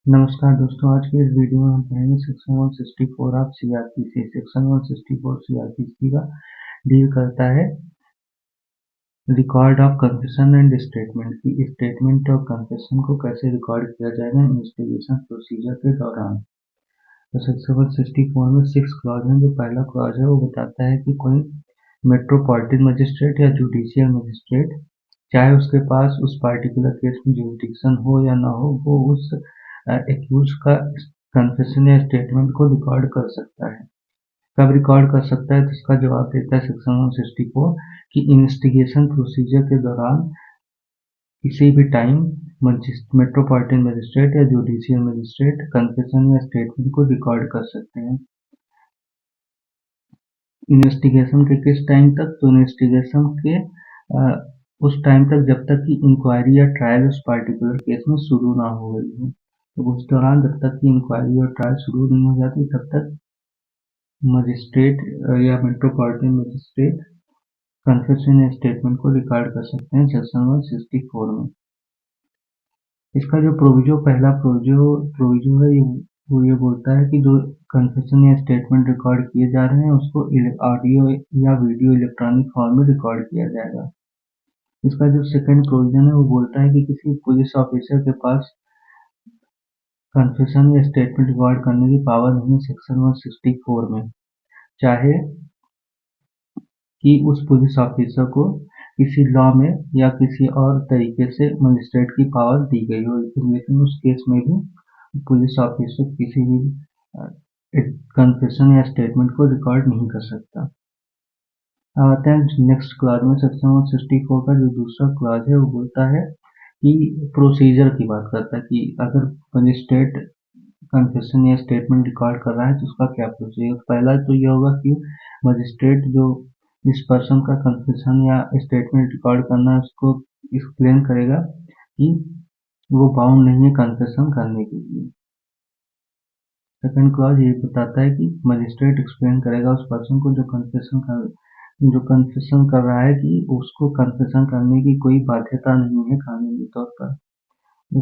नमस्कार दोस्तों, आज के इस वीडियो में हम पढ़ेंगे section 164 of CrPC. Section 164 CrPC का डील करता है record of confession and statement की स्टेटमेंट और कन्फेशन को कैसे रिकॉर्ड किया जाएगा इन्वेस्टिगेशन प्रोसीजर के दौरान। तो सेक्शन 164 में 6 क्लॉज हैं। जो पहला क्लॉज है वो बताता है कि कोई मेट्रोपॉलिटन मजिस्ट्रेट या जुडिशियल मजिस्ट्रेट, चाहे उसके पास उस पार्टिकुलर केस में जुरिडिक्शन हो या ना हो, वो उस एक्यूज का कन्फेशन या स्टेटमेंट को रिकॉर्ड कर सकता है। कब रिकॉर्ड कर सकता है? तो इसका जवाब देता है सेक्शन 164 कि इन्वेस्टिगेशन प्रोसीजर के दौरान किसी भी टाइम मेट्रोपॉलिटन मजिस्ट्रेट या जुडिशियल मजिस्ट्रेट कन्फेशन या स्टेटमेंट को रिकॉर्ड कर सकते हैं। इन्वेस्टिगेशन के किस टाइम तक? तो इन्वेस्टिगेशन के उस टाइम तक जब तक कि इंक्वायरी या ट्रायल उस पार्टिकुलर केस में शुरू ना हो गई हो। तो उस दौरान जब तक कि इंक्वायरी और ट्रायल शुरू नहीं हो जाती तब तक मजिस्ट्रेट या मेट्रोपॉलिटन मजिस्ट्रेट कन्फेशन या स्टेटमेंट को रिकॉर्ड कर सकते हैं सेक्शन 164 में। इसका जो पहला प्रोविजो है वो ये बोलता है कि जो कन्फेशन या स्टेटमेंट रिकॉर्ड किए जा रहे हैं उसको ऑडियो या वीडियो इलेक्ट्रॉनिक फॉर्म में रिकॉर्ड किया जाएगा। इसका जो सेकंड प्रोविजन है वो बोलता है कि किसी पुलिस ऑफिसर के पास कन्फेशन या स्टेटमेंट रिकॉर्ड करने की पावर नहीं है सेक्शन 164 में, चाहे कि उस पुलिस ऑफिसर को किसी लॉ में या किसी और तरीके से मजिस्ट्रेट की पावर दी गई हो, लेकिन उस केस में भी पुलिस ऑफिसर किसी भी कन्फेशन या स्टेटमेंट को रिकॉर्ड नहीं कर सकता। आते हैं नेक्स्ट क्लॉज में। सेक्शन 164 का जो दूसरा क्लॉज है वो बोलता है कि प्रोसीजर की बात करता है कि अगर मजिस्ट्रेट कन्फेशन या स्टेटमेंट रिकॉर्ड कर रहा है तो उसका क्या प्रोसीजर। पहला तो ये होगा कि मजिस्ट्रेट जो इस पर्सन का कन्फेशन या स्टेटमेंट रिकॉर्ड करना है उसको एक्सप्लेन करेगा कि वो बाउंड नहीं है कन्फेशन करने के लिए। सेकंड क्लॉज ये बताता है कि मजिस्ट्रेट एक्सप्लेन करेगा उस पर्सन को जो कन्फेशन कर रहा है कि उसको कन्फेशन करने की कोई बाध्यता नहीं है कानूनी तौर पर।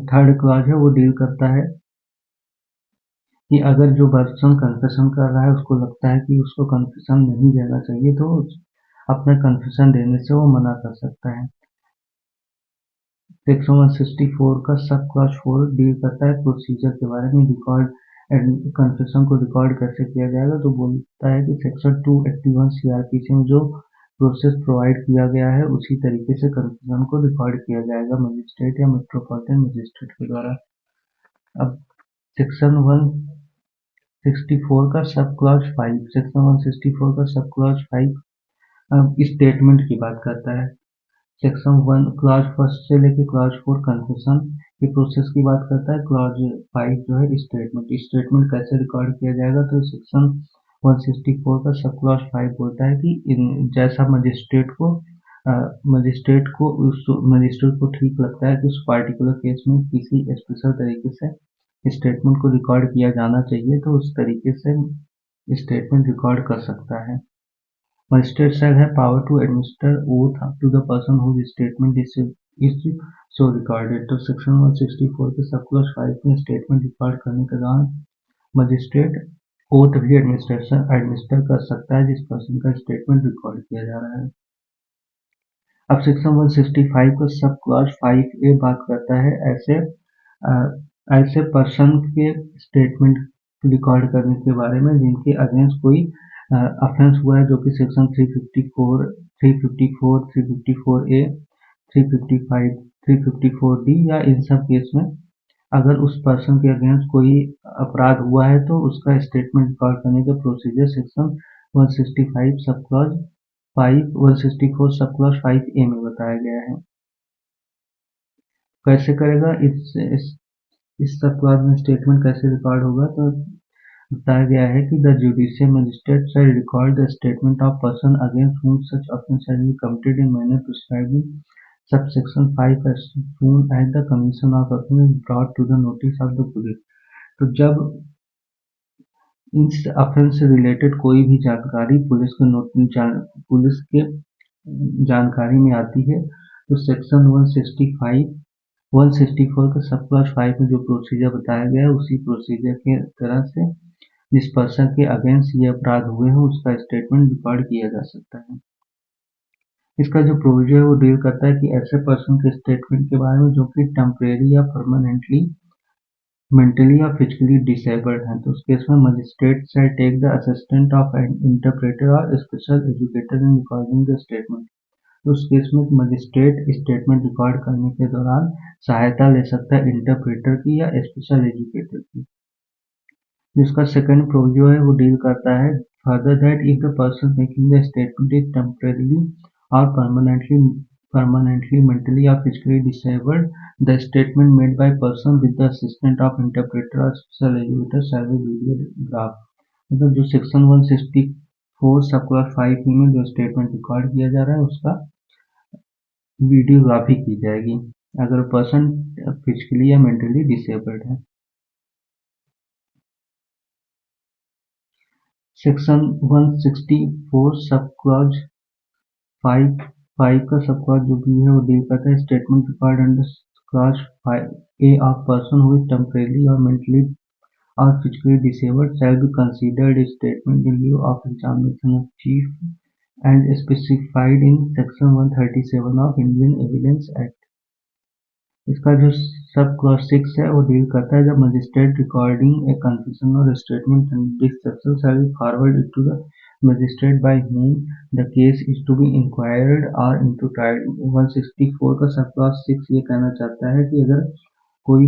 थर्ड क्लॉज है वो डील करता है कि अगर जो पर्सन कन्फेशन कर रहा है उसको लगता है कि उसको कन्फेशन नहीं देना चाहिए तो अपना कन्फेशन देने से वो मना कर सकता है। सेक्शन 164 का सब क्लॉज 4 डील करता है प्रोसीजर के बारे में। रिकॉर्ड कन्फेशन को रिकॉर्ड कैसे किया जाएगा? तो बोलता है कि सेक्शन 281 सीआरपीसी में जो प्रोसेस प्रोवाइड किया गया है उसी तरीके से कन्फेशन को रिकॉर्ड किया जाएगा मजिस्ट्रेट या मेट्रोपॉलिटन मजिस्ट्रेट के द्वारा। अब सेक्शन 164 का सब क्लॉज 5 सेक्शन 164 का सब क्लॉज 5 स्टेटमेंट की बात करता है। सेक्शन 1 क्लॉज फर्स्ट से लेके क्लॉज 4 कन्फेशन के प्रोसेस की बात करता है। क्लॉज 5 जो है स्टेटमेंट कैसे रिकॉर्ड किया जाएगा। तो सेक्शन 164 का सब क्लॉज 5 बोलता है कि जैसा मजिस्ट्रेट को ठीक लगता है कि उस पार्टिकुलर केस में किसी स्पेशल तरीके से स्टेटमेंट को रिकॉर्ड किया जाना चाहिए तो उस तरीके से स्टेटमेंट रिकॉर्ड कर सकता है। Magistrate shall have power to administer oath to the person whose statement is so recorded। तो सेक्शन 164 के सब क्लॉज 5 में स्टेटमेंट रिकॉर्ड करने के दौरान मजिस्ट्रेट ओथ भी एडमिनिस्टर कर सकता है जिस पर्सन का स्टेटमेंट रिकॉर्ड किया जा रहा है। अब सेक्शन 165 का सब क्लॉज 5A बात करता है ऐसे पर्सन के स्टेटमेंट रिकॉर्ड करने के बारे में जिनके अगेंस्ट कोई ऑफेंस हुआ है, जो कि सेक्शन 354, 354, 354A, 355, 354D या इन सब केस में अगर उस पर्सन के अगेंस्ट कोई अपराध हुआ है तो उसका स्टेटमेंट रिकॉर्ड करने का procedure section 165 sub clause 164 sub clause 5A में बताया गया है। कैसे करेगा इस सब क्लॉज में स्टेटमेंट कैसे रिकॉर्ड होगा? तो बताया गया है कि the judicial magistrate shall record the statement of person against whom such offence shall be committed in manner prescribed in subsection 5 as soon as the commission of offence is brought to the notice of the police। तो जब इस offence से related कोई भी जानकारी police के जानकारी में आती है तो सेक्शन 165 164 का सब क्लॉज 5 में जो प्रोसीजर बताया गया है उसी प्रोसीजर के तरह से जिस पर्सन के अगेंस्ट ये अपराध हुए हैं उसका स्टेटमेंट रिकॉर्ड किया जा सकता है। इसका जो प्रोविजन है वो डील करता है कि ऐसे पर्सन के स्टेटमेंट के बारे में जो कि टेम्परेरी या परमानेंटली मेंटली या फिजिकली डिसेबल्ड हैं, तो उस केस में magistrate shall take the assistant of an interpreter or special educator in recording the statement. तो उस केस में मजिस्ट्रेट स्टेटमेंट रिकॉर्ड करने के दौरान सहायता ले सकता है इंटरप्रेटर की या स्पेशल एजुकेटर की। जिसका सेकंड प्रोविजन है वो डील करता है further that if the person making the statement is temporarily और permanently mentally or physically disabled, the statement made by person with the assistance of interpreter or special educator shall be videographed। मतलब जो section 164 sub clause 5 में जो statement record किया जा रहा है उसका वीडियोग्राफी की जाएगी अगर पर्सन फिजिकली या मेंटली डिसेबल्ड है। सेक्शन 164 सब क्लॉज 5 का सब क्लॉज जो भी है वो डील करता है statement record under clause 5A of person who is temporary और mentally or physically disabled shall be considered a statement in lieu of examination of chief and specified in section 137 of Indian Evidence Act। इसका जो sub clause 6 है वो deal करता है जब magistrate recording a confession or statement this section shall be forward to the magistrate by whom the case is to be inquired or into trial। 164 का sub clause 6 ये कहना चाहता है कि अगर कोई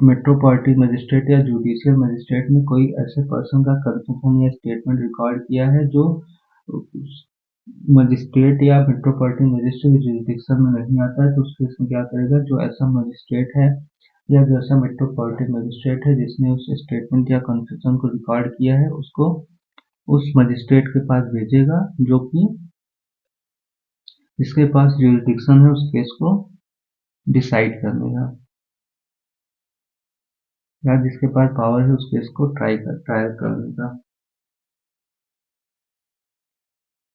मेट्रोपॉलिटन मजिस्ट्रेट या जुडिशियल मजिस्ट्रेट ने कोई ऐसे पर्सन का कन्फेशन या स्टेटमेंट रिकॉर्ड किया है जो मजिस्ट्रेट या मेट्रोपॉलिटन मजिस्ट्रेट की जुरिडिक्शन में नहीं आता है, तो उस केस में क्या करेगा जो ऐसा मजिस्ट्रेट है या जो ऐसा मेट्रोपॉलिटन मजिस्ट्रेट है जिसने उस स्टेटमेंट या कन्फेशन को रिकॉर्ड किया है उसको उस मजिस्ट्रेट के पास भेजेगा जो कि जिसके पास जुरिडिक्शन है उस केस को डिसाइड करने का या जिसके पास पावर है उस केस को ट्रायल करने का।